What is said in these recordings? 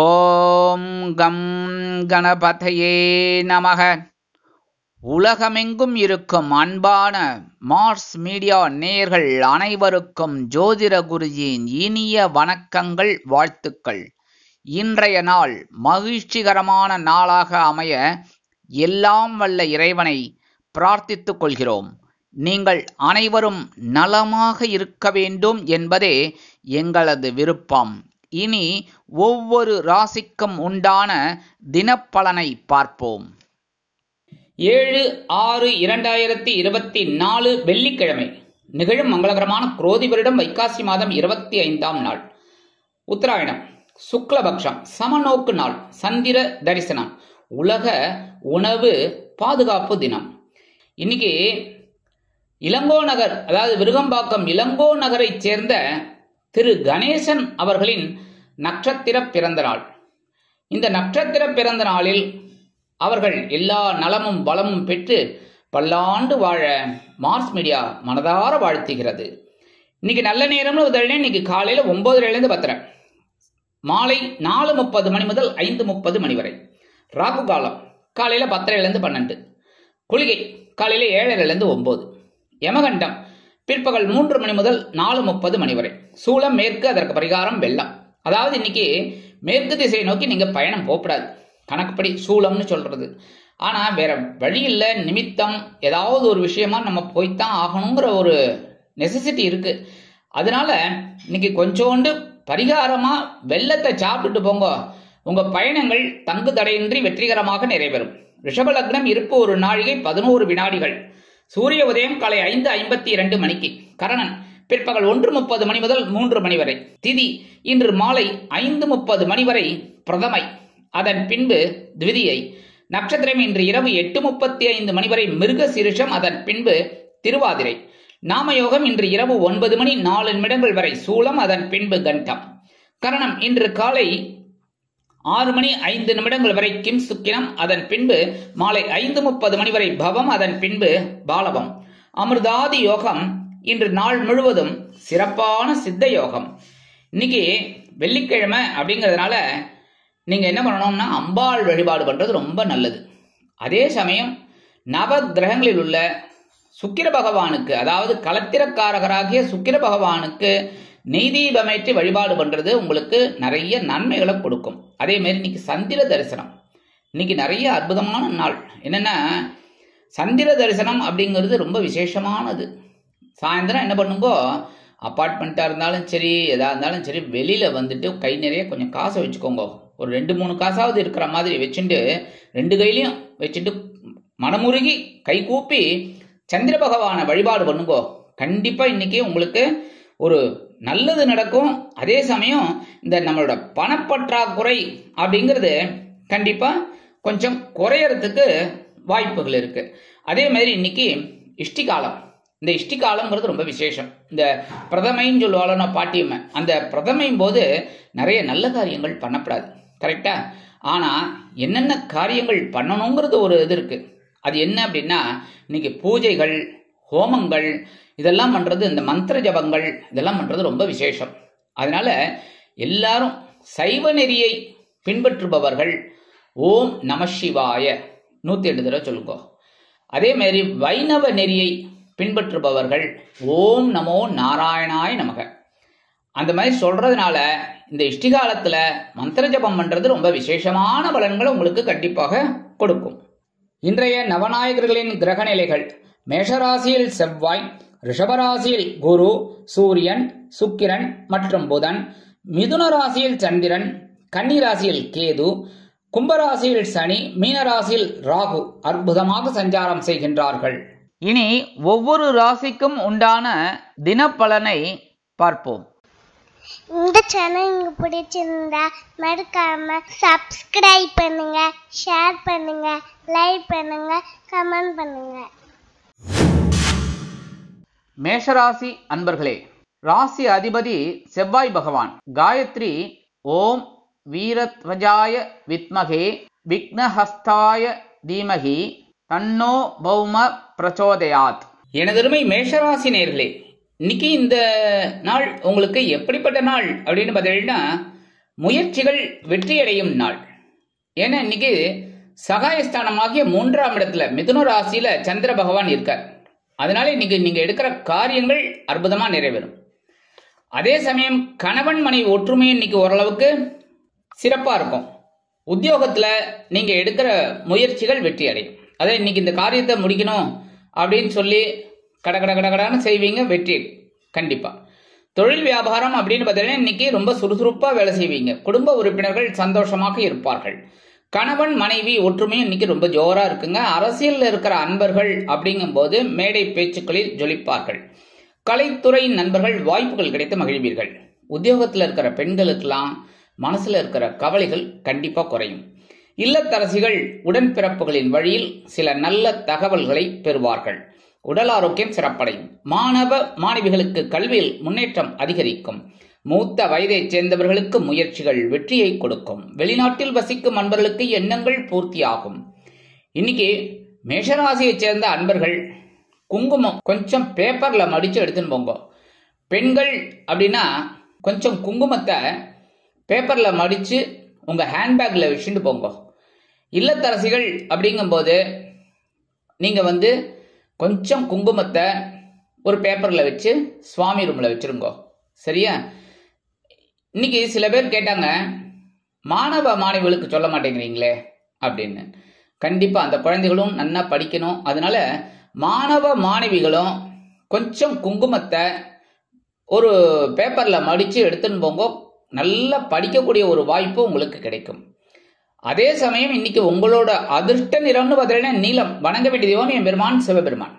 ஓம் come கணபதையே நமக. உலகமெங்கும் இருக்கும் அன்பான மார்ஸ் மீடியா நேயர்கள் அனைவருக்கும் ஜோதிட குருஜியின் இனிய வணக்கங்கள், வாழ்த்துக்கள். இன்றைய நாள் மகிழ்ச்சிகரமான நாளாக அமைய எல்லாம் வல்ல இறைவனை பிரார்த்தித்துக் கொள்கிறோம். நீங்கள் அனைவரும் நலமாக இருக்க வேண்டும் என்பதே எங்களது விருப்பம். இனி ஒவ்வொரு ராசிக்கும் உண்டான தினப்பலனை பார்ப்போம். 7/6/2024 வெள்ளிக்கிழமை நிகழும் மங்களகரமான குரோதி வருடம் வைகாசி மாதம் 25ஆம் நாள், உத்தராயணம், சுக்லபக்ஷம், சமநோக்கு நாள், சந்திர தரிசனம், உலக உணவு பாதுகாப்பு தினம். இன்னைக்கு இளங்கோ நகர், அதாவது விருகம்பாக்கம் இளங்கோ நகரை சேர்ந்த திரு கணேசன் அவர்களின் நட்சத்திர பிறந்த நாள். இந்த நட்சத்திர பிறந்த நாளில் அவர்கள் எல்லா நலமும் வளமும் பெற்று பல்லாண்டு வாழ மார்ஸ் மீடியா மனதார வாழ்த்துகிறது. இன்னைக்கு நல்ல நேரம்னு இன்னைக்கு காலையில் 9:30 10, மாலை 4:30 மணி முதல் 5:30 மணி வரை. ராகு காலம் காலையில் 10:30 12, குளிகை காலையில் 7:30 9, யமகண்டம் பிற்பகல் 3 மணி முதல் 4:30 மணி வரை. சூலம் மேற்கு, அதற்கு பரிகாரம் வெள்ளம். அதாவது இன்னைக்கு மேற்கு திசையை நோக்கி நீங்க பயணம் போகக்கூடாது, கணக்குப்படி சூலம்னு சொல்றது. ஆனா வேற வழி இல்லை, நிமித்தம் ஏதாவது ஒரு விஷயமா நம்ம போய்த்தான் ஆகணுங்கிற ஒரு நெசசிட்டி இருக்கு. அதனால இன்னைக்கு கொஞ்சோண்டு பரிகாரமா வெள்ளத்தை சாப்பிட்டுட்டு போங்க. உங்க பயணங்கள் தங்கு தடையின்றி வெற்றிகரமாக நிறைவேறும். ரிஷப லக்னம் இருப்பு 1 நாழிகை 11 வினாடிகள். சூரிய உதயம் காலை 5:52 மணிக்கு. கரணன் பிற்பகல் 1:30 மணி முதல் 3 மணி வரை. திதி இன்று மாலை 5:30 மணி வரை பிரதமை, அதன் பின்பு த்விதியை. நட்சத்திரம் இன்று இரவு 8:35 மணி வரை மிருக சீரிஷம், அதன் பின்பு திருவாதிரை. நாமயோகம் இன்று இரவு 9 மணி 4 நிமிடங்கள் வரை சூலம், அதன் பின்பு கண்டம். கரணம் இன்று காலை 6 மணி 5 நிமிடங்கள் வரை கிம் சுக்கினம், அதன் பின்பு மாலை 5:30 மணி வரை பவம், அதன் பின்பு பாலவம். அமிர்தாதி யோகம் இன்று நாள் முழுவதும் சிறப்பான சித்த யோகம். இன்னைக்கு வெள்ளிக்கிழமை அப்படிங்கிறதுனால நீங்க என்ன பண்ணணும்னா அம்பாள் வழிபாடு பண்றது ரொம்ப நல்லது. அதே சமயம் நவ கிரகங்களில் உள்ள சுக்கிர பகவானுக்கு, அதாவது களத்திரக்காரகராகிய சுக்கிர பகவானுக்கு நெய்தீபமேற்றி வழிபாடு பண்றது உங்களுக்கு நிறைய நன்மைகளை கொடுக்கும். அதே மாதிரி இன்னைக்கு சந்திர தரிசனம். இன்னைக்கு நிறைய அற்புதமான நாள். என்னன்னா சந்திர தரிசனம் அப்படிங்கிறது ரொம்ப விசேஷமானது. சாயந்தரம் என்ன பண்ணுங்கோ, அப்பார்ட்மெண்ட்டாக இருந்தாலும் சரி, எதாக இருந்தாலும் சரி, வெளியில் வந்துட்டு கை நிறைய கொஞ்சம் காசை வச்சுக்கோங்க. ஒரு 2-3 காசாவது இருக்கிற மாதிரி வச்சுட்டு 2 கையிலையும் வச்சுட்டு மனமுருகி கை கூப்பி சந்திர பகவானை வழிபாடு பண்ணுங்கோ. கண்டிப்பாக இன்னைக்கு உங்களுக்கு ஒரு நல்லது நடக்கும். அதே சமயம் இந்த நம்மளோட பணப்பற்றாக்குறை அப்படிங்கிறது கண்டிப்பாக கொஞ்சம் குறையறதுக்கு வாய்ப்புகள் இருக்கு. அதே மாதிரி இன்னைக்கு இஷ்டிகாலம். இந்த இஷ்டிகாலம்ங்கிறது ரொம்ப விசேஷம். இந்த பிரதமைன்னு சொல்லுவாளோ பாட்டியம்மை, அந்த பிரதமையும் போது நிறைய நல்ல காரியங்கள் பண்ணப்படாது, கரெக்டா? ஆனா என்னென்ன காரியங்கள் பண்ணணுங்கிறது ஒரு இது இருக்கு. அது என்ன அப்படின்னா இன்னைக்கு பூஜைகள், ஹோமங்கள் இதெல்லாம் பண்றது, இந்த மந்திர ஜபங்கள் இதெல்லாம் பண்றது ரொம்ப விசேஷம். அதனால எல்லாரும் சைவ நெறியை பின்பற்றுபவர்கள் ஓம் நம சிவாய 108 தடவை சொல்லுங்க. அதே மாதிரி வைணவ நெறியை பின்பற்றுபவர்கள் ஓம் நமோ நாராயணாய நமக. அந்த மாதிரி சொல்றதுனால இந்த இஷ்டிகாலத்துல மந்திர ஜபம் பண்றது ரொம்ப விசேஷமான பலன்களை உங்களுக்கு கண்டிப்பாக கொடுக்கும். இன்றைய நவநாயகர்களின் கிரக நிலைகள்: மேஷராசியில் செவ்வாய், ரிஷபராசியில் குரு, சூரியன், சுக்கிரன் மற்றும் புதன், மிதுன ராசியில் சந்திரன், கன்னி ராசியில் கேது, கும்பராசியில் சனி, மீனராசியில் ராகு அற்புதமாக சஞ்சாரம் செய்கின்றார்கள். இனி ஒவ்வொரு ராசிக்கும் உண்டான தினப்பலனை பார்ப்போம். இந்த சேனல் உங்களுக்கு பிடிச்சிருந்தா மறக்காம சப்ஸ்கிரைப் பண்ணுங்க, ஷேர் பண்ணுங்க, லைக் பண்ணுங்க, கமெண்ட் பண்ணுங்க. மேஷராசி அன்பர்களே, ராசி அதிபதி செவ்வாய் பகவான். காயத்ரி ஓம் வீரத்வஜாய வித்மகே விக்னஹஸ்தாய தீமகி தன்னோ பௌம பிரச்சோதயாத். எனதருமை மேஷராசி நேயர்களே, இன்னைக்கு இந்த நாள் உங்களுக்கு எப்படிப்பட்ட நாள் அப்படின்னு பார்த்தீங்கன்னா முயற்சிகள் வெற்றியடையும் நாள். ஏன்னா இன்னைக்கு சகாயஸ்தானமாகிய 3ஆம் இடத்துல மிதுன ராசியில சந்திர பகவான் இருக்கார். அதனால இன்னைக்கு நீங்க எடுக்கிற காரியங்கள் அற்புதமா நிறைவேறும். அதே சமயம் கணவன் மனைவி ஒற்றுமை இன்னைக்கு ஓரளவுக்கு சிறப்பா இருக்கும். உத்தியோகத்துல நீங்க எடுக்கிற முயற்சிகள் வெற்றி அடையும். அதை இன்னைக்கு இந்த காரியத்தை முடிக்கணும் அப்படின்னு சொல்லி கடகடன்னு செய்வீங்க, வெற்றி கண்டிப்பா. தொழில் வியாபாரம் அப்படின்னு பார்த்தீங்கன்னா இன்னைக்கு ரொம்ப சுறுசுறுப்பா வேலை செய்வீங்க. குடும்ப உறுப்பினர்கள் சந்தோஷமாக இருப்பார்கள். கணவன் மனைவி ஒற்றுமையும் இன்னைக்கு ரொம்ப ஜோரா இருக்குங்க. அரசியல்ல இருக்கிற அன்பர்கள் அப்படிங்கும் போது மேடை பேச்சுக்களில் ஜொலிப்பார்கள். கலைத்துறை நண்பர்கள் வாய்ப்புகள் கிடைத்து மகிழ்வீர்கள். உத்தியோகத்தில் இருக்கிற பெண்களுக்கெல்லாம் மனசுல இருக்கிற கவலைகள் கண்டிப்பா குறையும். இல்லத்தரசிகள் உடன்பிறப்புகளின் வழியில் சில நல்ல தகவல்களை பெறுவார்கள். உடல் ஆரோக்கியம் சிறப்படையும். மாணவ மாணவிகளுக்கு கல்வியில் முன்னேற்றம் அதிகரிக்கும். மூத்த வயதைச் சேர்ந்தவர்களுக்கு முயற்சிகள் வெற்றியை கொடுக்கும். வெளிநாட்டில் வசிக்கும் அன்பர்களுக்கு எண்ணங்கள் பூர்த்தியாகும். இன்னைக்கு மேஷராசியைச் சேர்ந்த அன்பர்கள் குங்குமம் கொஞ்சம் பேப்பர்ல மடிச்சு எடுத்துன்னு போங்க. பெண்கள் அப்படின்னா கொஞ்சம் குங்குமத்தை பேப்பர்ல மடிச்சு உங்க ஹேண்ட்பேக்ல வச்சுட்டு போங்க. இல்லத்தரசிகள் அப்படிங்கும்போது நீங்க கொஞ்சம் குங்குமத்தை ஒரு பேப்பர்ல வச்சு சுவாமி ரூம்ல வச்சிருங்க. சரியா? இன்னைக்கு சில பேர் கேட்டாங்க, மாணவ மாணவிகளுக்கு சொல்ல மாட்டேங்கிறீங்களே அப்படின்னு. கண்டிப்பா அந்த குழந்தைகளும் நல்லா படிக்கணும். அதனால மாணவ மாணவிகளும் கொஞ்சம் குங்குமத்தை ஒரு பேப்பர்ல மடிச்சு எடுத்துன்னு போங்க. நல்லா படிக்கக்கூடிய ஒரு வாய்ப்பு உங்களுக்கு கிடைக்கும். அதே சமயம் இன்னைக்கு உங்களோட அதிர்ஷ்ட நிறம்னு பார்த்தீங்கன்னா நீலம். வணங்க வேண்டிய தெய்வம் எம்பெருமான் சிவபெருமான்.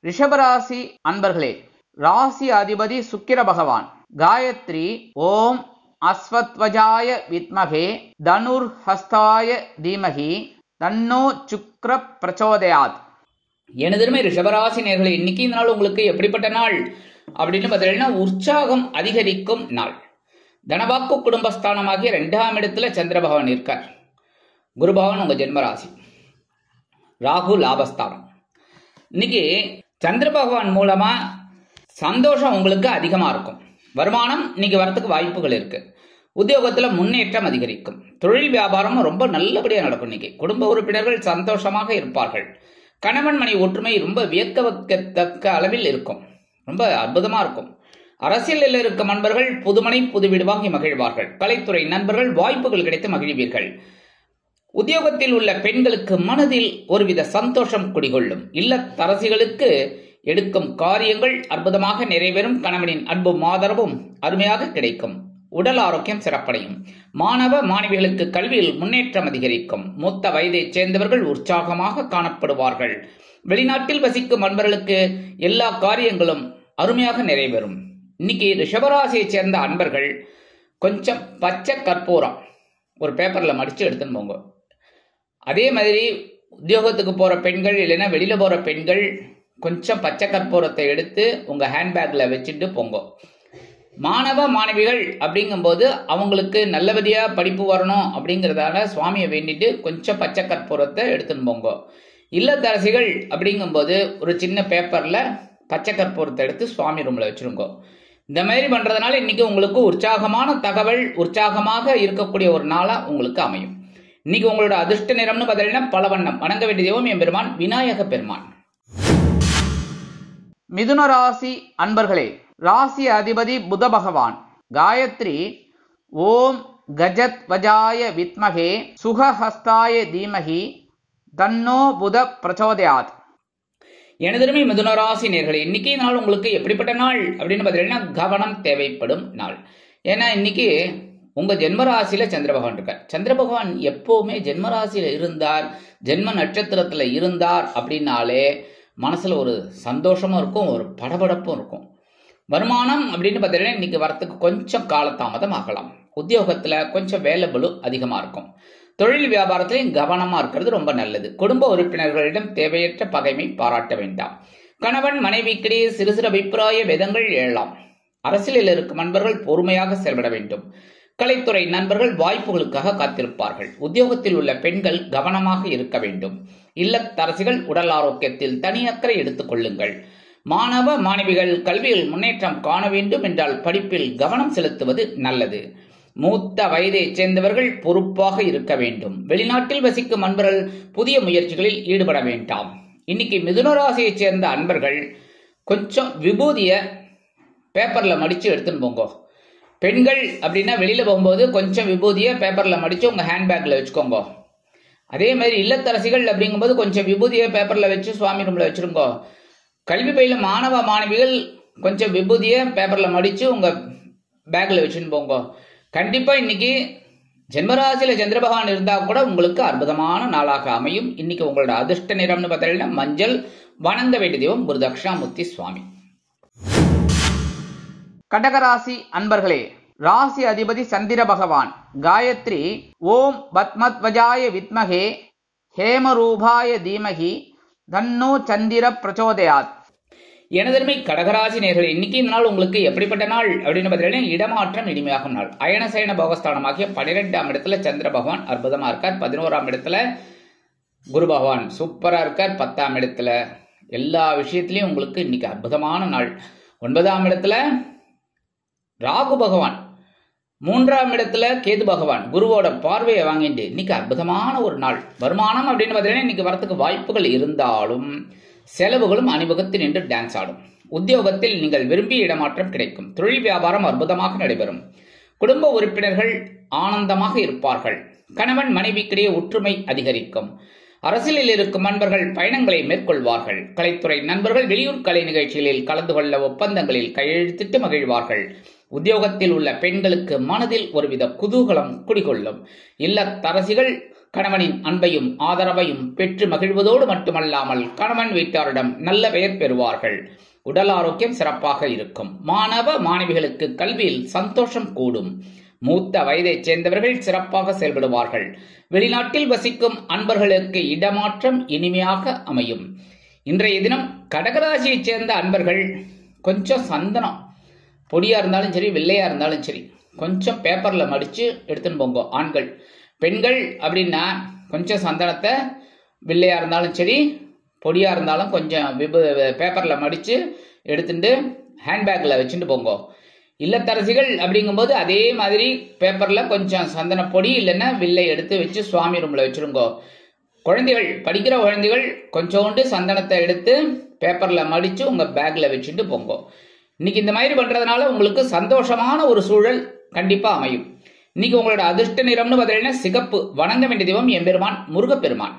ரிஷபராசி அன்பர்களே, ராசி அதிபதி சுக்கிர பகவான். காயத்ரி ஓம் அஸ்வத்வஜாய வித்மகே தனுர் ஹஸ்தாய தீமகி தன்னோ சுக்ர பிரச்சோதயாத். எனதுமே ரிஷபராசி நேயர்களே, இன்னைக்கு இந்த நாள் உங்களுக்கு எப்படிப்பட்ட நாள் அப்படின்னு பார்த்தீங்கன்னா உற்சாகம் அதிகரிக்கும் நாள். தனவாக்கு குடும்பஸ்தானமாகிய 2ஆம் இடத்துல சந்திர பகவான் இருக்கார். குரு பகவான் உங்க ஜென்மராசி. ராகு லாபஸ்தானம். இன்னைக்கு சந்திர பகவான் மூலமா சந்தோஷம் உங்களுக்கு அதிகமா இருக்கும். வருமானம் இன்னைக்கு வரத்துக்கு வாய்ப்புகள் இருக்கு. உத்தியோகத்துல முன்னேற்றம் அதிகரிக்கும். தொழில் வியாபாரம் ரொம்ப நல்லபடியா நடக்கும். இன்னைக்கு குடும்ப உறுப்பினர்கள் சந்தோஷமாக இருப்பார்கள். கணவன் மனைவி ஒற்றுமை ரொம்ப வியக்கத்தக்க அளவில் இருக்கும். ரொம்ப அற்புதமா இருக்கும். அரசியலில் இருக்கும் நண்பர்கள் புதுமனை புது வீடு வாங்கி மகிழ்வார்கள். கலைத்துறை நண்பர்கள் வாய்ப்புகள் கிடைத்து மகிழ்வீர்கள். உத்தியோகத்தில் உள்ள பெண்களுக்கு மனதில் ஒருவித சந்தோஷம் குடிகொள்ளும். இல்லத்தரசிகளுக்கு எடுக்கும் காரியங்கள் அற்புதமாக நிறைவேறும். கணவனின் அன்பும் ஆதரவும் அருமையாக கிடைக்கும். உடல் ஆரோக்கியம் சிறப்படையும். மாணவ மாணவிகளுக்கு கல்வியில் முன்னேற்றம் அதிகரிக்கும். மூத்த வயதைச் சேர்ந்தவர்கள் உற்சாகமாக காணப்படுவார்கள். வெளிநாட்டில் வசிக்கும் அன்பர்களுக்கு எல்லா காரியங்களும் அருமையாக நிறைவேறும். இன்னைக்கு ரிஷபராசியை சேர்ந்த அன்பர்கள் கொஞ்சம் பச்சை கற்பூரம் ஒரு பேப்பர்ல மடிச்சு எடுத்துன்னு போங்க. அதே மாதிரி உத்தியோகத்துக்கு போற பெண்கள் இல்லைன்னா வெளியில போற பெண்கள் கொஞ்சம் பச்சை கற்பூரத்தை எடுத்து உங்க ஹேண்ட்பேக்ல வச்சுட்டு போங்க. மாணவ மாணவிகள் அப்படிங்கும்போது அவங்களுக்கு நல்லபடியா படிப்பு வரணும் அப்படிங்கிறதால சுவாமியை வேண்டிட்டு கொஞ்சம் பச்சை கற்பூரத்தை எடுத்துன்னு போங்க. இல்லத்தரசிகள் அப்படிங்கும்போது ஒரு சின்ன பேப்பர்ல பச்சை கற்பூரத்தை எடுத்து சுவாமி ரூம்ல வச்சிருங்க. இந்த மாதிரி பண்றதுனால இன்னைக்கு உங்களுக்கு உற்சாகமான தகவல், உற்சாகமாக இருக்கக்கூடிய ஒரு நாளா உங்களுக்கு அமையும். இன்னைக்கு உங்களோட அதிர்ஷ்ட நிறம்னு பார்த்தீங்கன்னா பலவண்ணம். வணங்க வேண்டிய தெய்வம் எம்பெருமான் விநாயக பெருமான். மிதுன ராசி அன்பர்களே, ராசி அதிபதி புத பகவான். காயத்ரி ஓம் கஜத்வஜாய வித்மகே சுகஹஸ்தாய தீமகி தன்னோ புத பிரச்சோதயாத். எனதுமே மிதுன ராசி நேயர்களே, இன்னைக்கு நாள் உங்களுக்கு எப்படிப்பட்ட நாள் அப்படின்னு பார்த்தீங்கன்னா கவனம் தேவைப்படும் நாள். ஏன்னா இன்னைக்கு உங்க ஜென்மராசியில சந்திர பகவான் இருக்கார். சந்திர பகவான் எப்பவுமே ஜென்மராசியில இருந்தார், ஜென்ம நட்சத்திரத்துல இருந்தார் அப்படின்னாலே மனசுல ஒரு சந்தோஷமும் இருக்கும், ஒரு படபடப்பும் இருக்கும். வருமானம் அப்படின்னு பார்த்தீங்கன்னா இன்னைக்கு வரத்துக்கு கொஞ்சம் காலதாமதம் ஆகலாம். உத்தியோகத்துல கொஞ்சம் வேலை பளு அதிகமா இருக்கும். தொழில் வியாபாரத்திலையும் கவனமா இருக்கிறது ரொம்ப நல்லது. குடும்ப உறுப்பினர்களிடம் தேவையற்ற பகைமை பாராட்ட வேண்டாம். கணவன் மனைவிக்கிடையே சிறு சிறு அபிப்பிராய வேதங்கள் எழலாம். அரசியலில் இருக்கும் நண்பர்கள் பொறுமையாக செயல்பட வேண்டும். கலைத்துறை நண்பர்கள் வாய்ப்புகளுக்காக காத்திருப்பார்கள். உத்தியோகத்தில் உள்ள பெண்கள் கவனமாக இருக்க வேண்டும். இல்லத்தரசிகள் உடல் ஆரோக்கியத்தில் தனி அக்கறை எடுத்துக் கொள்ளுங்கள். மாணவ மாணவிகள் கல்வியில் முன்னேற்றம் காண வேண்டும் என்றால் படிப்பில் கவனம் செலுத்துவது நல்லது. மூத்த வயதைச் சேர்ந்தவர்கள் பொறுப்பாக இருக்க வேண்டும். வெளிநாட்டில் வசிக்கும் அன்பர்கள் புதிய முயற்சிகளில் ஈடுபட வேண்டாம். இன்னைக்கு மிதுன ராசியைச் சேர்ந்த அன்பர்கள் கொஞ்சம் விபூதிய பேப்பர்ல மடிச்சு எடுத்துன்னு போங்க. பெண்கள் அப்படின்னா வெளியில போகும்போது கொஞ்சம் விபூதிய பேப்பர்ல மடிச்சு உங்க ஹேண்ட்பேக்ல வச்சுக்கோங்க. அதே மாதிரி இல்லத்தரசிகள் அப்படிங்கும்போது கொஞ்சம் விபூதிய பேப்பர்ல வச்சு சுவாமி ரூம்ல வச்சிருங்கோ. கல்வி பயில மாணவ மாணவிகள் கொஞ்சம் விபூதிய பேப்பர்ல மடிச்சு உங்க பேக்ல வச்சுன்னு போங்க. கண்டிப்பா இன்னைக்கு ஜென்மராசியில சந்திர பகவான் இருந்தா கூட உங்களுக்கு அற்புதமான நாளாக அமையும். இன்னைக்கு உங்களோட அதிர்ஷ்ட நிறம்னு பார்த்தீங்கன்னா மஞ்சள். வணங்க வேண்டிய தெய்வம் குரு தட்சிணாமூர்த்தி சுவாமி. கடகராசி அன்பர்களே, ராசி அதிபதி சந்திர பகவான். காயத்ரி ஓம் பத்மத்வஜாய வித்மகே ஹேமரூபாய தீமகி தன்னோ சந்திர பிரச்சோதயாத். எனதருமை கடகராசி நேயர்களே, இன்னைக்கு இந்த நாள் உங்களுக்கு எப்படிப்பட்ட நாள் அப்படின்னு பார்த்தீங்கன்னா இடமாற்றம் இனிமையாகும் நாள். அயனசயன போகஸ்தானமாகிய 12ஆம் இடத்துல சந்திர பகவான் அற்புதமா இருக்கார். 11ஆம் இடத்துல குரு பகவான் சூப்பரா இருக்கார். 10ஆம் இடத்துல எல்லா விஷயத்திலையும் உங்களுக்கு இன்னைக்கு அற்புதமான நாள். 9ஆம் இடத்துல ராகு பகவான், 3ஆம் இடத்துல கேது பகவான் குருவோட பார்வையை வாங்கிட்டு இன்னைக்கு அற்புதமான ஒரு நாள். வருமானம் அப்படின்னு பார்த்தீங்கன்னா இன்னைக்கு வரத்துக்கு வாய்ப்புகள் இருந்தாலும் செலவுகளும் அணிவகுத்து நின்று டான்ஸ் ஆடும். உத்தியோகத்தில் நீங்கள் விரும்பிய இடமாற்றம் கிடைக்கும். தொழில் வியாபாரம் அற்புதமாக நடைபெறும். குடும்ப உறுப்பினர்கள் ஆனந்தமாக இருப்பார்கள். கணவன் மனைவிக்கிடையே ஒற்றுமை அதிகரிக்கும். அரசியலில் இருக்கும் நண்பர்கள் பயணங்களை மேற்கொள்வார்கள். கலைத்துறை நண்பர்கள் வெளியூர் கலை நிகழ்ச்சிகளில் கலந்து கொள்ள ஒப்பந்தங்களில் கையெழுத்திட்டு மகிழ்வார்கள். உத்தியோகத்தில் உள்ள பெண்களுக்கு மனதில் ஒருவித குதூகலம் குடிகொள்ளும். இல்லத்தரசிகள் கணவனின் அன்பையும் ஆதரவையும் பெற்று மகிழ்வதோடு மட்டுமல்லாமல் கணவன் வீட்டாரிடம் நல்ல பெயர் பெறுவார்கள். உடல் ஆரோக்கியம் சிறப்பாக இருக்கும். மாணவ மாணவிகளுக்கு கல்வியில் சந்தோஷம் கூடும். மூத்த வயதைச் சேர்ந்தவர்கள் சிறப்பாக செயல்படுவார்கள். வெளிநாட்டில் வசிக்கும் அன்பர்களுக்கு இடமாற்றம் இனிமையாக அமையும். இன்றைய தினம் கடகராசியைச் சேர்ந்த அன்பர்கள் கொஞ்சம் சந்தனம் பொடியா இருந்தாலும் சரி வெள்ளையா இருந்தாலும் சரி கொஞ்சம் பேப்பர்ல மடிச்சு எடுத்துன்னு போங்க. ஆண்கள். பெண்கள் அப்படின்னா கொஞ்சம் சந்தனத்தை வெள்ளையா இருந்தாலும் சரி பொடியா இருந்தாலும் கொஞ்சம் பேப்பர்ல மடிச்சு எடுத்துட்டு ஹேண்ட்பேக்ல வச்சுட்டு போங்க. இல்லத்தரசிகள் அப்படிங்கும்போது அதே மாதிரி பேப்பர்ல கொஞ்சம் சந்தன பொடி இல்லைன்னா வில்லை எடுத்து வச்சு சுவாமி ரூம்ல வச்சிருங்கோ. குழந்தைகள், படிக்கிற குழந்தைகள் கொஞ்சோண்டு சந்தனத்தை எடுத்து பேப்பர்ல மடிச்சு உங்க பேக்ல வச்சுட்டு போங்க. இன்னைக்கு இந்த மாதிரி பண்றதுனால உங்களுக்கு சந்தோஷமான ஒரு சூழல் கண்டிப்பா அமையும். இன்னைக்கு உங்களோட அதிர்ஷ்ட நிறம்னு பார்த்தீங்கன்னா சிகப்பு. வணங்க வேண்டிய தெய்வம் எம்பெருமான் முருகப்பெருமான்.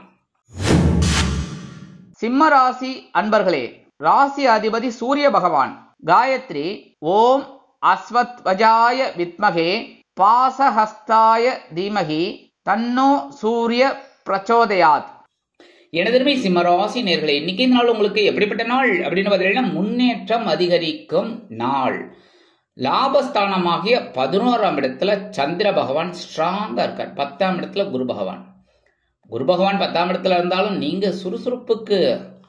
சிம்ம ராசி அன்பர்களே, ராசி அதிபதி சூரிய பகவான். காயத்ரி ஓம் அஸ்வத்வஜாய வித்மகே பாசஹஸ்தாய தீமகி தன்னோ சூரிய பிரச்சோதயாத். எனதருமை சிம்மராசி நேர்களே, இன்னைக்கு இந்த நாள் உங்களுக்கு எப்படிப்பட்ட நாள் அப்படின்னு பார்த்தீங்கன்னா முன்னேற்றம் அதிகரிக்கும் நாள். லாபஸ்தானமாகிய 11ஆம் இடத்துல சந்திர பகவான் ஸ்ட்ராங்கா இருக்கார். 10ஆம் இடத்துல குரு பகவான். குரு பகவான் 10ஆம் இடத்துல இருந்தாலும் நீங்க சுறுசுறுப்புக்கு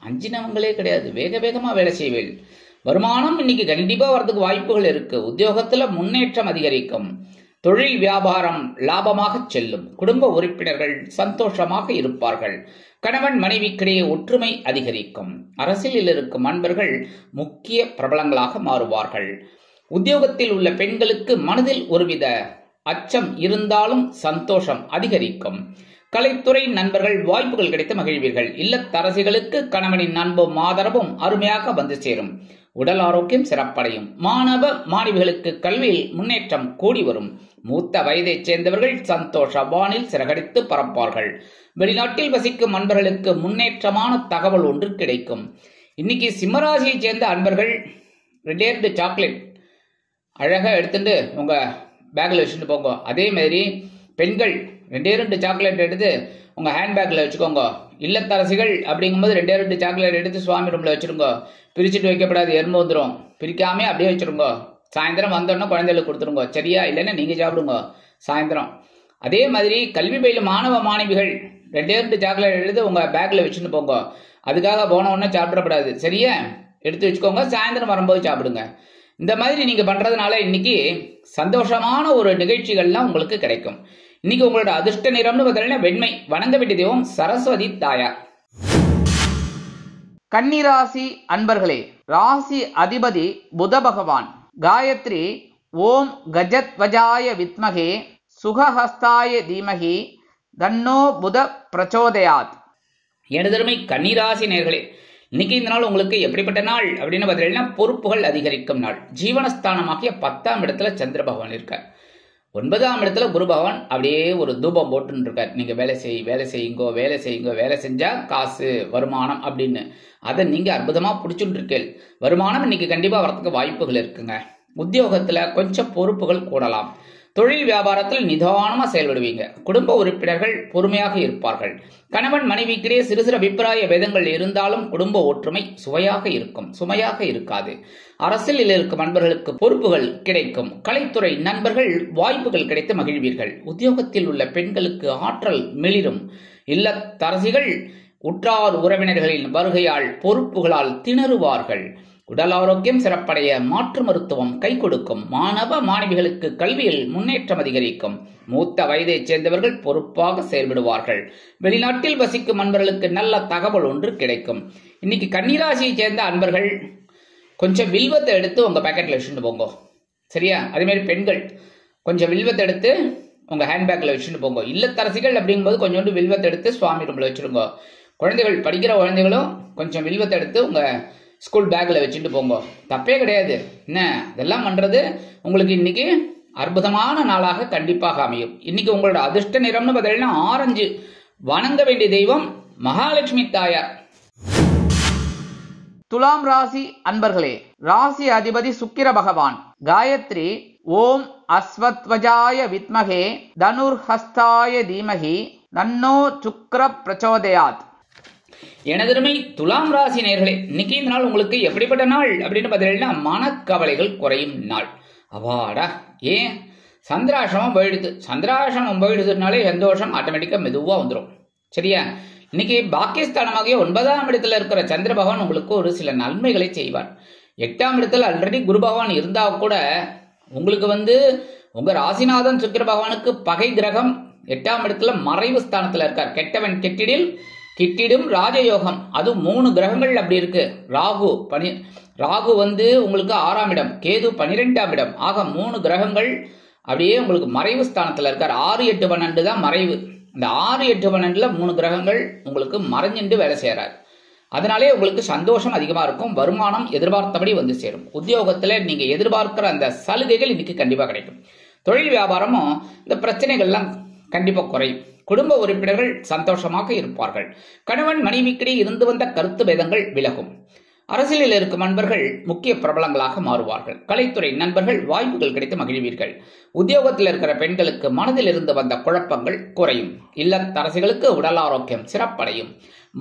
அஞ்சினவங்களே கிடையாது. வேக வேகமா வேலை செய்வீர்கள். வருமானம் இன்னைக்கு கண்டிப்பா வரதுக்கு வாய்ப்புகள் இருக்கு. உத்தியோகத்துல முன்னேற்றம் அதிகரிக்கும். தொழில் வியாபாரம் லாபமாக செல்லும். குடும்ப உறுப்பினர்கள் சந்தோஷமாக இருப்பார்கள். கணவன் மனைவிக்கிடையே ஒற்றுமை அதிகரிக்கும். அரசியலில் இருக்கும் நண்பர்கள் முக்கிய பிரபலங்களாக மாறுவார்கள். உத்தியோகத்தில் உள்ள பெண்களுக்கு மனதில் ஒருவித அச்சம் இருந்தாலும் சந்தோஷம் அதிகரிக்கும். கலைத்துறை நண்பர்கள் வாய்ப்புகள் கிடைத்து மகிழ்வீர்கள். இல்லத்தரசிகளுக்கு கணவனின் அன்பும் ஆதரவும் அருமையாக வந்து சேரும். உடல் ஆரோக்கியம் சிறப்படையும். மாணவ மாணவிகளுக்கு கல்வியில் முன்னேற்றம் கூடி வரும். மூத்த வயதைச் சேர்ந்தவர்கள் சந்தோஷ வானில் சிறகடித்து பறப்பார்கள். வெளிநாட்டில் வசிக்கும் அன்பர்களுக்கு முன்னேற்றமான தகவல் ஒன்று கிடைக்கும். இன்னைக்கு சிம்மராசியைச் சேர்ந்த அன்பர்கள் 2 சாக்லேட் அழகா எடுத்துட்டு உங்க பேக்ல வச்சுட்டு போங்க. அதே மாதிரி பெண்கள் 2 சாக்லேட் எடுத்து உங்க ஹேண்ட்பேக்ல வச்சுக்கோங்க. இல்லத்தரசிகள் அப்படிங்கும்போது 2 சாக்லேட் எடுத்து சுவாமி ரூம்ல வச்சிருங்க. பிரிச்சுட்டு வைக்கப்படாது, எறும்பு வந்துடும். பிரிக்காம அப்படியே வச்சிருங்க. சாயந்தரம் வந்தோடனே குழந்தைகளுக்கு கொடுத்துருங்க. சரியா? இல்லைன்னா நீங்க சாப்பிடுங்க சாயந்தரம். அதே மாதிரி கல்வி பயிலும் மாணவ மாணவிகள் 2 சாக்லேட் எடுத்து உங்க பேக்ல வச்சுட்டு போங்க. அதுக்காக போன உடனே சாப்பிடப்படாது. சரியா? எடுத்து வச்சுக்கோங்க. சாயந்தரம் வரும்போது சாப்பிடுங்க. இந்த மாதிரி நீங்க பண்றதுனால இன்னைக்கு சந்தோஷமான ஒரு நிகழ்ச்சிகள்லாம் உங்களுக்கு கிடைக்கும். இன்னைக்கு உங்களோட அதிர்ஷ்ட நிறம்னு பார்த்தீங்கன்னா வெண்மை. வணங்க வேண்டிய தெய்வம் சரஸ்வதி தாயார். கன்னிராசி அன்பர்களே, ராசி அதிபதி புத பகவான். காயத்ரி ஓம் கஜத்வஜாய வித்மகே சுகஹஸ்தாய தீமகி தன்னோ புத பிரச்சோதயாத். எனதருமை கன்னிராசி நேர்களே, இன்னைக்கு இந்த நாள் உங்களுக்கு எப்படிப்பட்ட நாள் அப்படின்னு பார்த்தீங்கன்னா, பொறுப்புகள் அதிகரிக்கும் நாள். ஜீவனஸ்தானமாகிய 10ஆம் இடத்துல சந்திர பகவான் இருக்கார். 9ஆம் இடத்துல குரு பகவான் அப்படியே ஒரு தூபம் போட்டுன்னு இருக்கார். நீங்க வேலை செய்யுங்கோ, வேலை செஞ்சா காசு வருமானம் அப்படின்னு. அதை நீங்க அற்புதமா பிடிச்சுட்டு இருக்கீங்க. வருமானம் இன்னைக்கு கண்டிப்பா வரதுக்கு வாய்ப்புகள் இருக்குங்க. உத்தியோகத்துல கொஞ்சம் பொறுப்புகள் கூடலாம். தொழில் வியாபாரத்தில் நிதானமா செயல்படுவீங்க. குடும்ப உறுப்பினர்கள் பொறுமையாக இருப்பார்கள். கணவன் மனைவிக்கிடையே சிறு சிறு அபிப்பிராய பேதங்கள் இருந்தாலும் குடும்ப ஒற்றுமை சுமையாக இருக்காது. அரசியலில் இருக்கும் நண்பர்களுக்கு பொறுப்புகள் கிடைக்கும். கலைத்துறை நண்பர்கள் வாய்ப்புகள் கிடைத்து மகிழ்வீர்கள். உத்தியோகத்தில் உள்ள பெண்களுக்கு ஆற்றல் மிளிரும். இல்லத்தரசிகள் உற்றார் உறவினர்களின் வருகையால் பொறுப்புகளால் திணறுவார்கள். உடல் ஆரோக்கியம் சிறப்படைய மாற்று மருத்துவம் கை கொடுக்கும். மாணவ மாணவிகளுக்கு கல்வியில் முன்னேற்றம் அதிகரிக்கும். மூத்த வயதைச் சேர்ந்தவர்கள் பொறுப்பாக செயல்படுவார்கள். வெளிநாட்டில் வசிக்கும் அன்பர்களுக்கு நல்ல தகவல் ஒன்று கிடைக்கும். இன்னைக்கு கன்னிராசியை சேர்ந்த அன்பர்கள் கொஞ்சம் வில்வத்தை எடுத்து உங்க பேக்கெட்ல வச்சுட்டு போங்க. சரியா? அதே மாதிரி பெண்கள் கொஞ்சம் வில்வத்தை எடுத்து உங்க ஹேண்ட்பேக்ல வச்சுட்டு போங்க. இல்லத்தரசிகள் அப்படிங்கும்போது கொஞ்சோண்டு வில்வத்தை எடுத்து சுவாமி ரூம்ல வச்சிருங்க. குழந்தைகள் படிக்கிற குழந்தைகளும் கொஞ்சம் வில்வத்தை எடுத்து உங்க ஸ்கூல் பேக்ல வச்சுட்டு போங்க. தப்பே கிடையாது. என்ன இதெல்லாம் பண்றது உங்களுக்கு இன்னைக்கு அற்புதமான நாளாக கண்டிப்பாக அமையும். இன்னைக்கு உங்களோட அதிர்ஷ்ட நிறம்னு பார்த்தீங்கன்னா ஆரஞ்சு. வணங்க வேண்டிய தெய்வம் மகாலட்சுமி தாயார். துலாம் ராசி அன்பர்களே, ராசி அதிபதி சுக்கிர பகவான். காயத்ரி ஓம் அஸ்வத்வஜாய வித்மகே தனுர்ஹஸ்தாய தீமகி தன்னோ சுக்கிர பிரச்சோதயாத். எனதருமை துலாம் ராசி நேயர்களே, இன்னைக்கு இந்த நாள் உங்களுக்கு எப்படிப்பட்ட நாள் அப்படின்னு பார்த்தீங்கன்னா, மனக்கவலைகள் குறையும் நாள். அவாடா, ஏன் சந்திராசிரமம் போயிடுது. சந்திராசிரமம் போயிடுதுனாலே சந்தோஷம் ஆட்டோமேட்டிக்கா மெதுவா வந்துடும். சரியா? இன்னைக்கு பாக்கியஸ்தானமாகிய 9ஆம் இடத்துல இருக்கிற சந்திர பகவான் உங்களுக்கு ஒரு சில நன்மைகளை செய்வார். 8ஆம் இடத்துல ஆல்ரெடி குரு பகவான் இருந்தா கூட உங்களுக்கு உங்க ராசிநாதன் சுக்கிர பகவானுக்கு பகை கிரகம் 8ஆம் இடத்துல மறைவு ஸ்தானத்துல இருக்கார். கெட்டவன் கிட்டிடும் ராஜயோகம். அது 3 கிரகங்கள் அப்படி இருக்கு. ராகு உங்களுக்கு 6ஆம் இடம், கேது 12ஆம் இடம். ஆக 3 கிரகங்கள் அப்படியே உங்களுக்கு மறைவு ஸ்தானத்துல இருக்கார். 6, 8, 12 தான் மறைவு. இந்த 6, 8, 12ல 3 கிரகங்கள் உங்களுக்கு மறைஞ்சிட்டு வேலை செய்யறாரு. அதனாலே உங்களுக்கு சந்தோஷம் அதிகமா இருக்கும். வருமானம் எதிர்பார்த்தபடி வந்து சேரும். உத்தியோகத்துல நீங்க எதிர்பார்க்கிற அந்த சலுகைகள் இன்னைக்கு கண்டிப்பா கிடைக்கும். தொழில் வியாபாரமும் இந்த பிரச்சனைகள்லாம் கண்டிப்பா குறையும். குடும்ப உறுப்பினர்கள் சந்தோஷமாக இருப்பார்கள். கணவன் மனைவிக்கிடையே இருந்து வந்த கருத்து பேதங்கள் விலகும். அரசியலில் இருக்கும் நண்பர்கள் முக்கிய பிரபலங்களாக மாறுவார்கள். கலைத்துறை நண்பர்கள் வாய்ப்புகள் கிடைத்து மகிழ்வீர்கள். உத்தியோகத்தில் இருக்கிற பெண்களுக்கு மனதில் இருந்து வந்த குழப்பங்கள் குறையும். இல்லத்தரசிகளுக்கு உடல் ஆரோக்கியம் சிறப்படையும்.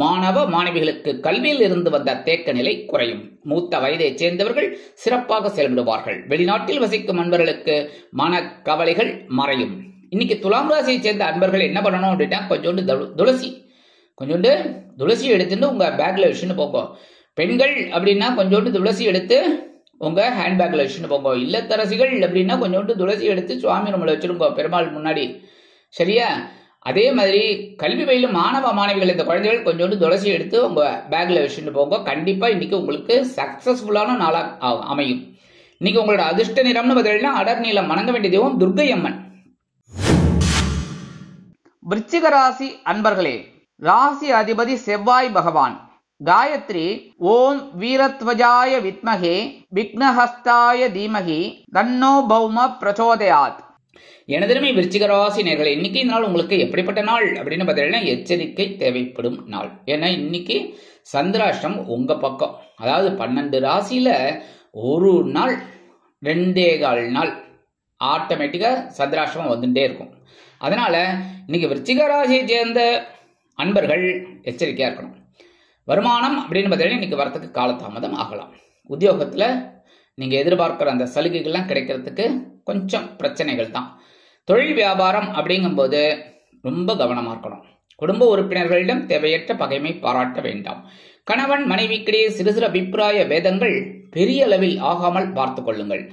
மாணவ மாணவிகளுக்கு கல்வியில் இருந்து வந்த தேக்க நிலை குறையும். மூத்த வயதைச் சேர்ந்தவர்கள் சிறப்பாக செயல்படுவார்கள். வெளிநாட்டில் வசிக்கும் நண்பர்களுக்கு மனக்கவலைகள் மறையும். இன்னைக்கு துலாம் ராசியை சேர்ந்த அன்பர்கள் என்ன பண்ணணும் அப்படின்னா, கொஞ்சோண்டு துளசி எடுத்துட்டு உங்க பேக்ல வச்சுன்னு போங்க. பெண்கள் அப்படின்னா கொஞ்சோண்டு துளசி எடுத்து உங்க ஹேண்ட்பேக்ல வச்சுன்னு போங்க. இல்லத்தரசிகள் அப்படின்னா கொஞ்சோண்டு துளசி எடுத்து சுவாமி ரூம்ல வச்சிருங்க, பெருமாள் முன்னாடி. சரியா? அதே மாதிரி கல்வி பயிலும் மாணவ மாணவிகள் இந்த குழந்தைகள் கொஞ்சோண்டு துளசி எடுத்து உங்க பேக்ல வச்சுட்டு போங்க. கண்டிப்பா இன்னைக்கு உங்களுக்கு சக்சஸ்ஃபுல்லான நாளா அமையும். இன்னைக்கு உங்களோட அதிர்ஷ்ட நிறம்னு பார்த்தீங்கன்னா அடர் நீலம். வணங்க வேண்டிய தெய்வம் துர்க்கை அம்மன். விருச்சிக ராசி அன்பர்களே, ராசி அதிபதி செவ்வாய் பகவான். காயத்ரி ஓம் வீரத்வஜாய வித்மகே விக்னஹஸ்தாய தீமகி தன்னோ பௌம பிரச்சோதயாத். எனதருமை விருச்சிக ராசி நேயர்களே, இன்னைக்கு இந்த நாள் உங்களுக்கு எப்படிப்பட்ட நாள் அப்படின்னு பார்த்தீங்கன்னா, எச்சரிக்கை தேவைப்படும் நாள். ஏன்னா இன்னைக்கு சந்திராஷ்டிரம் உங்க பக்கம். அதாவது 12 ராசியில ஒரு நாள் 2.25 நாள் ஆட்டோமேட்டிக்கா சந்திராஷ்டிரம் வந்துட்டே இருக்கும். அதனால இன்னைக்கு விருச்சிக ராசியை சேர்ந்த அன்பர்கள் எச்சரிக்கையா இருக்கணும். வருமானம் அப்படின்னு பார்த்தீங்கன்னா இன்னைக்கு வரத்துக்கு காலதாமதம் ஆகலாம். உத்தியோகத்துல நீங்க எதிர்பார்க்கிற அந்த சலுகைகள்லாம் கிடைக்கிறதுக்கு கொஞ்சம் பிரச்சனைகள் தான். தொழில் வியாபாரம் அப்படிங்கும்போது ரொம்ப கவனமா இருக்கணும். குடும்ப உறுப்பினர்களிடம் தேவையற்ற பகைமை பாராட்ட வேண்டாம். கணவன் மனைவிக்கிடையே சிறு சிறு அபிப்பிராய பேதங்கள் பெரிய அளவில் ஆகாமல் பார்த்து கொள்ளுங்கள்.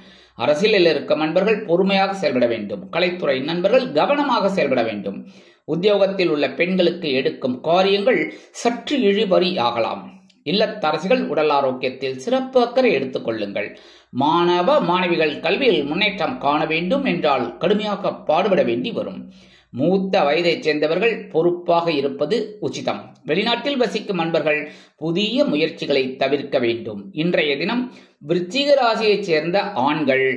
அரசியலில் இருக்கும் நண்பர்கள் பொறுமையாக செயல்பட வேண்டும். கலைத்துறை நண்பர்கள் கவனமாக செயல்பட வேண்டும். உத்தியோகத்தில் உள்ள பெண்களுக்கு எடுக்கும் காரியங்கள் சற்று இழுபறி ஆகலாம். இல்லத்தரசிகள் உடல் ஆரோக்கியத்தில் சிறப்பு அக்கறை எடுத்துக் கொள்ளுங்கள். மாணவ மாணவிகள் கல்வியில் முன்னேற்றம் காண வேண்டும் என்றால் கடுமையாக பாடுபட வேண்டி வரும். மூத்த வயதைச் சேர்ந்தவர்கள் பொறுப்பாக இருப்பது உச்சிதம். வெளிநாட்டில் வசிக்கும் அன்பர்கள் புதிய முயற்சிகளை தவிர்க்க வேண்டும். இன்றைய தினம் விருச்சிக ராசியைச் சேர்ந்த ஆண்கள்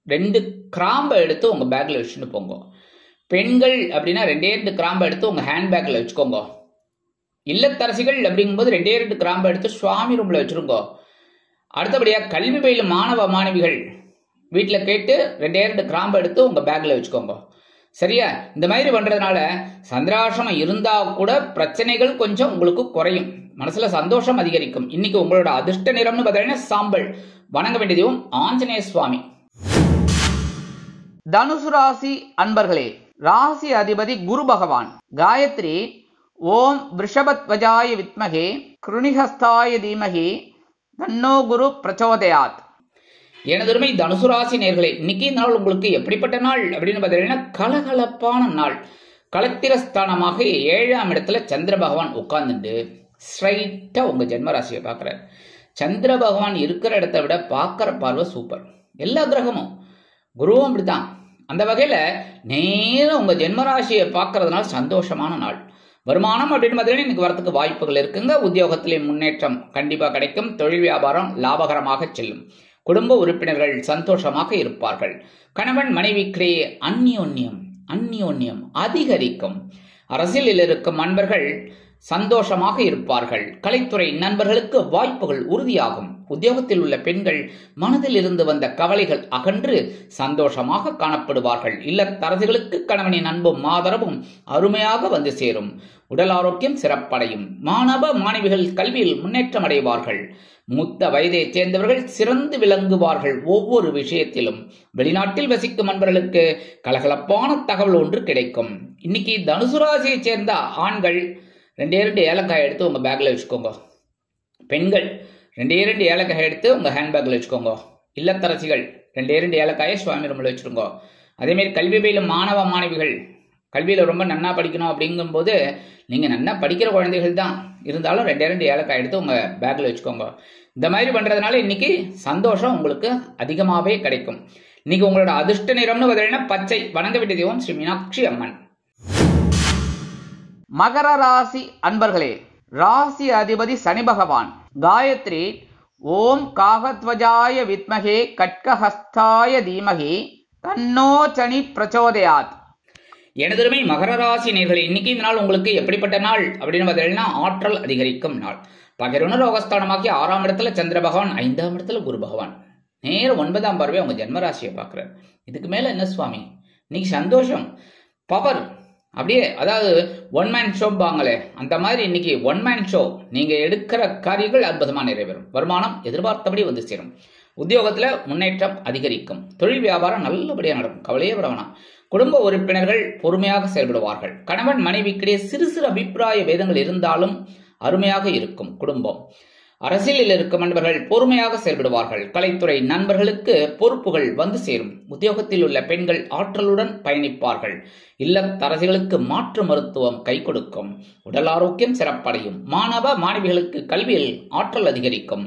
2 கிராம்பை எடுத்து உங்க பேக்ல வச்சுட்டு போங்க. பெண்கள் அப்படின்னா 2 கிராம்பை எடுத்து உங்க ஹேண்ட் பேக்ல வச்சுக்கோங்க. இல்லத்தரசிகள் அப்படிங்கும்போது 2 கிராம்பை எடுத்து சுவாமி ரூம்ல வச்சிருங்க. அடுத்தபடியா கல்வி பயிலும் மாணவ மாணவிகள் வீட்டுல கேட்டு 2 கிராம்பை எடுத்து உங்க பேக்ல வச்சுக்கோங்க. சரியா? இந்த மாதிரி பண்றதுனால சந்திராசிரமம் இருந்தா கூட பிரச்சனைகள் கொஞ்சம் உங்களுக்கு குறையும். மனசுல சந்தோஷம் அதிகரிக்கும். இன்னைக்கு உங்களோட அதிர்ஷ்ட நிறம்னு பார்த்தீங்கன்னா சாம்பல். வணங்க வேண்டியதும் ஆஞ்சநேய சுவாமி. தனுசு ராசி அன்பர்களே, ராசி அதிபதி குரு பகவான். காயத்ரி ஓம் விருஷபத்வஜாய வித்மகே கிருணிஹஸ்தாய தீமகி தன்னோ குரு பிரச்சோதயாத். எனதுரிமை தனுசு ராசி நேர்களே, இன்னைக்கு நாள் உங்களுக்கு எப்படிப்பட்ட நாள் அப்படின்னு பார்த்தீங்கன்னா கலகலப்பான நாள். கலத்திரஸ்தானமாக 7ஆம் இடத்துல சந்திர பகவான் உட்கார்ந்துட்டு ஸ்ட்ரைட்டா உங்க ஜென்ம ராசியை பார்க்கிறார். சந்திர பகவான் இருக்கிற இடத்தை விட பார்க்கிற பார்வை சூப்பர். எல்லா கிரகமும் குருவும் அப்படித்தான். அந்த வகையில நேரம் உங்க ஜென்மராசியை பார்க்கறதுனால சந்தோஷமான நாள். வருமானம் அப்படின்னு பார்த்தீங்கன்னா இன்னைக்கு வரத்துக்கு வாய்ப்புகள் இருக்குங்க. உத்தியோகத்திலே முன்னேற்றம் கண்டிப்பா கிடைக்கும். தொழில் வியாபாரம் லாபகரமாக செல்லும். குடும்ப உறுப்பினர்கள் சந்தோஷமாக இருப்பார்கள். கணவன் மனைவிக்கிடையே அந்யோன்யம் அதிகரிக்கும். அரசியலில் இருக்கும் நண்பர்கள் சந்தோஷமாக இருப்பார்கள். கலைத்துறை நண்பர்களுக்கு வாய்ப்புகள் உறுதியாகும். உத்தியோகத்தில் உள்ள பெண்கள் மனதில் இருந்து வந்த கவலைகள் அகன்று சந்தோஷமாக காணப்படுவார்கள். இல்லத்தரசிகளுக்கு கணவனின் அன்பும் ஆதரவும் அருமையாக வந்து சேரும். உடல் ஆரோக்கியம் சிறப்படையும். மாணவ மாணவிகள் கல்வியில் முன்னேற்றம் அடைவார்கள். மூத்த வயதைச் சேர்ந்தவர்கள் சிறந்து விளங்குவார்கள் ஒவ்வொரு விஷயத்திலும். வெளிநாட்டில் வசிக்கும் நண்பர்களுக்கு கலகலப்பான தகவல் ஒன்று கிடைக்கும். இன்னைக்கு தனுசு ராசியை சேர்ந்த ஆண்கள் 2 ஏலக்காய் எடுத்து உங்க பேக்ல வச்சுக்கோங்க. பெண்கள் 2 ஏலக்காய் எடுத்து உங்க ஹேண்ட் பேக்ல வச்சுக்கோங்க. இல்லத்தரசிகள் 2 ஏலக்காயை சுவாமி ரூம்ல வச்சிருங்க. அதே மாதிரி கல்வி பயிலும் மாணவ மாணவிகள் கல்வியில ரொம்ப நன்னா படிக்கணும் அப்படிங்கும் போது நீங்க நன்னா படிக்கிற குழந்தைகள் தான் இருந்தாலும் 2 ஏலக்காய் எடுத்து உங்க பேக்ல வச்சுக்கோங்க. இந்த மாதிரி பண்றதுனால இன்னைக்கு சந்தோஷம் உங்களுக்கு அதிகமாவே கிடைக்கும். இன்னைக்கு உங்களோட அதிர்ஷ்ட நிறம்னு பார்த்தீங்கன்னா பச்சை. வணங்க வேண்டிய தெய்வம் ஸ்ரீ மீனாட்சி அம்மன். மகர ராசி அன்பர்களே, ராசி அதிபதி சனி பகவான். காயத்ரி ஓம் காகத்வஜாய வித்மகே கட்கஹஸ்தாய தீமகி தன்னோ சனி பிரச்சோதயாத். எனதுரிமை மகர ராசி நேர்களே, இன்னைக்கு இந்த நாள் உங்களுக்கு எப்படிப்பட்ட நாள் அப்படின்னு பார்த்தீங்கன்னா ஆற்றல் அதிகரிக்கும் நாள். பகிர்வுணர் ரோகஸ்தானமாக்கி 6ஆம் இடத்துல சந்திர பகவான், 5ஆம் இடத்துல குரு பகவான். நேரம் 9ஆம் பார்வை உங்க ஜென்மராசியை பார்க்கிறார். இதுக்கு மேல என்ன சுவாமி? இன்னைக்கு சந்தோஷம், பவர் அப்படியே, அதாவது 1 மேன் ஷோ பாங்களே அந்த மாதிரி இன்னைக்கு 1 மேன் ஷோ. நீங்க எடுக்கிற காரியங்கள் அற்புதமா நிறைவேறும். வருமானம் எதிர்பார்த்தபடி வந்து சேரும். உத்தியோகத்துல முன்னேற்றம் அதிகரிக்கும். தொழில் வியாபாரம் நல்லபடியாக நடக்கும். கவலையே விட வேணாம். குடும்ப உறுப்பினர்கள் பொறுமையாக செயல்படுவார்கள். கணவன் மனைவிக்கிடையே சிறு சிறு அபிப்பிராய வேதங்கள் இருந்தாலும் அருமையாக இருக்கும் குடும்பம். அரசியலில் இருக்கும் நண்பர்கள் பொறுமையாக செயல்படுவார்கள். கலைத்துறை நண்பர்களுக்கு பொறுப்புகள் வந்து சேரும். உத்தியோகத்தில் உள்ள பெண்கள் ஆற்றலுடன் பயணிப்பார்கள். இல்லத்தரசிகளுக்கு மாற்று மருத்துவம் கை கொடுக்கும். உடல் ஆரோக்கியம் சிறப்படையும். மாணவ மாணவிகளுக்கு கல்வியில் ஆற்றல் அதிகரிக்கும்.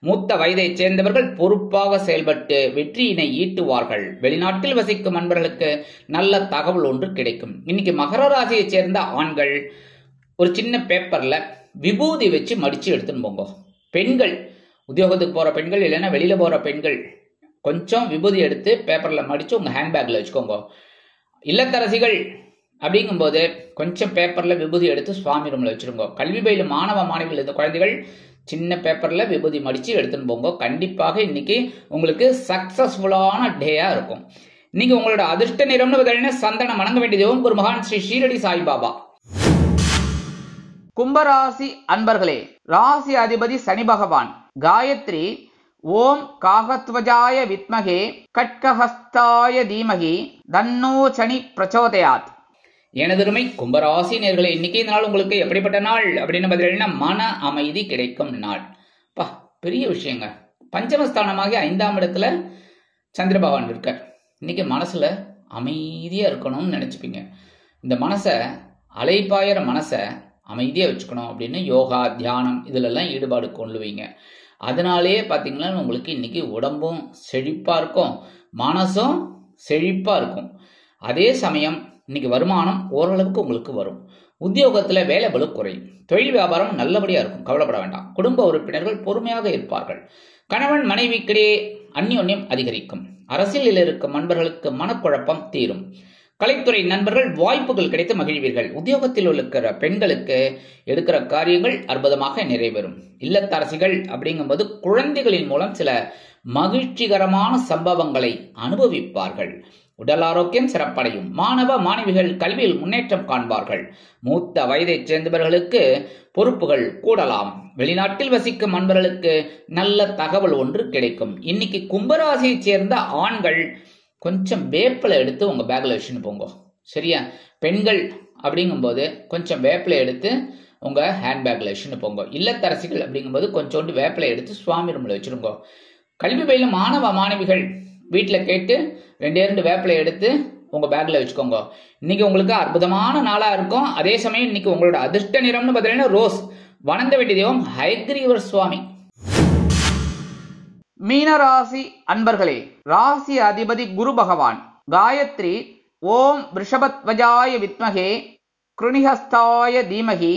மூத்த வயதைச் சேர்ந்தவர்கள் பொறுப்பாக செயல்பட்டு வெற்றியினை ஈட்டுவார்கள். வெளிநாட்டில் வசிக்கும் நண்பர்களுக்கு நல்ல தகவல் ஒன்று கிடைக்கும். இன்னைக்கு மகர ராசியைச் சேர்ந்த ஆண்கள் ஒரு சின்ன பேப்பர்ல விபூதி வச்சு மடிச்சு எடுத்துன்னு போங்க. பெண்கள் உத்தியோகத்துக்கு போற பெண்கள் இல்லைன்னா வெளியில போற பெண்கள் கொஞ்சம் விபூதி எடுத்து பேப்பர்ல மடிச்சு உங்க ஹேண்ட்பேக்ல வச்சுக்கோங்க. இல்லத்தரசிகள் அப்படிங்கும்போது கொஞ்சம் பேப்பர்ல விபூதி எடுத்து சுவாமி ரூம்ல வச்சிருங்க. கல்வி பயிலும் மாணவ மாணவிகள் இந்த குழந்தைகள் சின்ன பேப்பர்ல விபூதி மடிச்சு எடுத்துன்னு போங்க. கண்டிப்பாக இன்னைக்கு உங்களுக்கு சக்சஸ்ஃபுல்லான டேயா இருக்கும். இன்னைக்கு உங்களோட அதிர்ஷ்ட நிறம்னு பார்த்தீங்கன்னா சந்தனம். வணங்க வேண்டியது ஓம் குரு மகான் ஸ்ரீ ஷீரடி சாய்பாபா. கும்பராசி அன்பர்களே, ராசி அதிபதி சனி பகவான். காயத்ரி ஓம் காகத்வஜாய வித்மகே கட்கஹஸ்தாய தீமகி தன்னோ சனி பிரச்சோதயாத். எனதுரிமை கும்பராசி நேர்களே, இன்னைக்கு இந்த நாள் உங்களுக்கு எப்படிப்பட்ட நாள் அப்படின்னு பார்த்தீங்கன்னா மன அமைதி கிடைக்கும் நாள். பெரிய விஷயங்க. பஞ்சமஸ்தானமாகி 5ஆம் இடத்துல சந்திர பகவான் இருக்கார். இன்னைக்கு மனசுல அமைதியா இருக்கணும்னு நினைச்சுப்பீங்க. இந்த மனசை அலைப்பாயிர மனசை அமைதியாக வச்சுக்கணும் அப்படின்னு யோகா தியானம் இதிலெல்லாம் ஈடுபாடு கொள்ளுவீங்க. அதனாலேயே பார்த்தீங்கன்னா உங்களுக்கு இன்னைக்கு உடம்பும் செழிப்பாக இருக்கும், மனசும் செழிப்பாக இருக்கும். அதே சமயம் இன்னைக்கு வருமானம் ஓரளவுக்கு உங்களுக்கு வரும். உத்தியோகத்தில் வேலை பளு குறையும். தொழில் வியாபாரம் நல்லபடியாக இருக்கும், கவலைப்பட வேண்டாம். குடும்ப உறுப்பினர்கள் பொறுமையாக இருப்பார்கள். கணவன் மனைவிக்கிடையே அந்யோன்யம் அதிகரிக்கும். அரசியலில் இருக்கும் நண்பர்களுக்கு மனக்குழப்பம் தீரும். கலைத்துறை நண்பர்கள் வாய்ப்புகள் கிடைத்து மகிழ்வீர்கள். உத்தியோகத்தில் இருக்கிற பெண்களுக்கு எடுக்கிற காரியங்கள் அற்புதமாக நிறைவேறும். இல்லத்தரசிகள் அப்படிங்கும்போது குழந்தைகளின் மூலம் சில மகிழ்ச்சிகரமான சம்பவங்களை அனுபவிப்பார்கள். உடல் ஆரோக்கியம் சிறப்படையும். மாணவ மாணவிகள் கல்வியில் முன்னேற்றம் காண்பார்கள். மூத்த வயதைச் சேர்ந்தவர்களுக்கு பொறுப்புகள் கூடலாம். வெளிநாட்டில் வசிக்கும் நண்பர்களுக்கு நல்ல தகவல் ஒன்று கிடைக்கும். இன்னைக்கு கும்பராசியைச் சேர்ந்த ஆண்கள் கொஞ்சம் வேப்பிலை எடுத்து உங்க பேக்ல வச்சுன்னு போங்க, சரியா? பெண்கள் அப்படிங்கும்போது கொஞ்சம் வேப்பிலை எடுத்து உங்க ஹேண்ட்பேக்ல வச்சுன்னு போங்க. இல்லத்தரசிகள் அப்படிங்கும்போது கொஞ்சோண்டு வேப்பிலை எடுத்து சுவாமி ரூம்ல வச்சிருங்க. கல்வி பயிலும் மாணவ மாணவிகள் வீட்டில் கேட்டு 2 வேப்பிலை எடுத்து உங்க பேக்ல வச்சுக்கோங்க. இன்னைக்கு உங்களுக்கு அற்புதமான நாளா இருக்கும். அதே சமயம் இன்னைக்கு உங்களோட அதிர்ஷ்ட நிறம்னு பார்த்தீங்கன்னா ரோஸ். வணங்க வேண்டிய தெய்வம் ஹயக்ரீவர் சுவாமி. மீனராசி அன்பர்களே, ராசி அதிபதி குரு பகவான். காயத்ரி ஓம் ரிஷபத்வஜாய வித்மகே கிருணிஹஸ்தாய தீமகி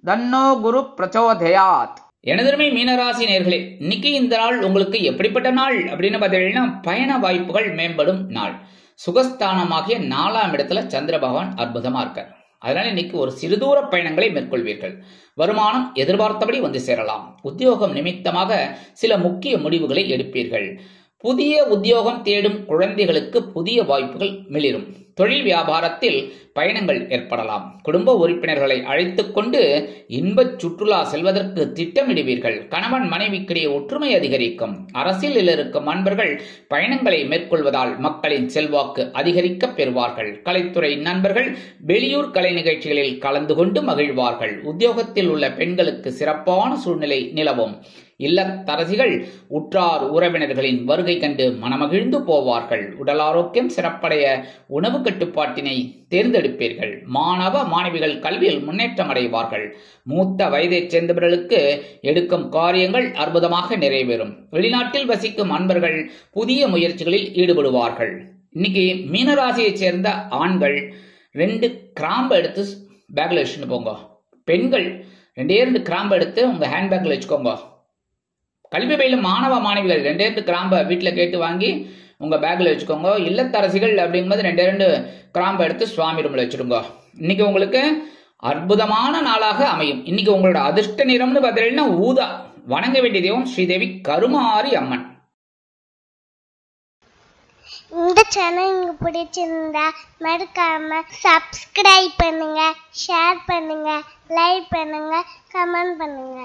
தன்னோ குரு பிரச்சோதயாத். எனதருமை மீனராசி நேர்களே, இன்னைக்கு இந்த நாள் உங்களுக்கு எப்படிப்பட்ட நாள் அப்படின்னு பார்த்தீங்கன்னா பயண வாய்ப்புகள் மேம்படும் நாள். சுகஸ்தானமாகிய 4ஆம் இடத்துல சந்திர பகவான் அற்புதமா இருக்கார். அதனால இன்னைக்கு ஒரு சிறுதூர பயணங்களை மேற்கொள்வீர்கள். வருமானம் எதிர்பார்த்தபடி வந்து சேரலாம். உத்தியோகம் நிமித்தமாக சில முக்கிய முடிவுகளை எடுப்பீர்கள். புதிய உத்தியோகம் தேடும் குழந்தைகளுக்கு புதிய வாய்ப்புகள் மிளிரும். தொழில் வியாபாரத்தில் பயணங்கள் ஏற்படலாம். குடும்ப உறுப்பினர்களை அழைத்துக் கொண்டு இன்பச் சுற்றுலா செல்வதற்கு திட்டமிடுவீர்கள். கணவன் மனைவிக்கிடையே ஒற்றுமை அதிகரிக்கும். அரசியலில் இருக்கும் நண்பர்கள் பயணங்களை மேற்கொள்வதால் மக்களின் செல்வாக்கு அதிகரிக்க பெறுவார்கள். கலைத்துறை நண்பர்கள் வெளியூர் கலை நிகழ்ச்சிகளில் கலந்து கொண்டு மகிழ்வார்கள். உத்தியோகத்தில் உள்ள பெண்களுக்கு சிறப்பான சூழ்நிலை நிலவும். இல்லத்தரசிகள் உற்றார் உறவினர்களின் வருகை கண்டு மனமகிழ்ந்து போவார்கள். உடல் ஆரோக்கியம் சிறப்படைய உணவு கட்டுப்பாட்டினை தேர்ந்தெடுப்பீர்கள். மாணவ மாணவிகள் கல்வியில் முன்னேற்றம் அடைவார்கள். மூத்த வயதைச் சேர்ந்தவர்களுக்கு எடுக்கும் காரியங்கள் அற்புதமாக நிறைவேறும். வெளிநாட்டில் வசிக்கும் நண்பர்கள் புதிய முயற்சிகளில் ஈடுபடுவார்கள். இன்னைக்கு மீனராசியைச் சேர்ந்த ஆண்கள் 2 கிராம்பு எடுத்து பேக்ல வச்சுட்டு போங்க. பெண்கள் 2 கிராம்பு எடுத்து உங்க ஹேண்ட்பேக்ல வச்சுக்கோங்க. கல்வி பயிலும் மாணவ மாணவிகள் 2 கிராம்பை வீட்டில் கேட்டு வாங்கி உங்க பேக்ல வச்சுக்கோங்க. இல்லத்தரசிகள் அப்படிங்கும்போது 2 கிராம்பை எடுத்து சுவாமி ரூம்ல வச்சிருங்க. இன்னைக்கு உங்களுக்கு அற்புதமான நாளாக அமையும். இன்னைக்கு உங்களோட அதிர்ஷ்ட நிறம்னு பார்த்தீங்கன்னா ஊதா. வணங்க வேண்டிய தெய்வம் ஸ்ரீதேவி கருமாரி அம்மன். இந்த சேனல் உங்களுக்கு பிடிச்சிருந்தா மறக்காம சப்ஸ்கிரைப் பண்ணுங்க, ஷேர் பண்ணுங்க, லைக் பண்ணுங்க, கமெண்ட் பண்ணுங்க.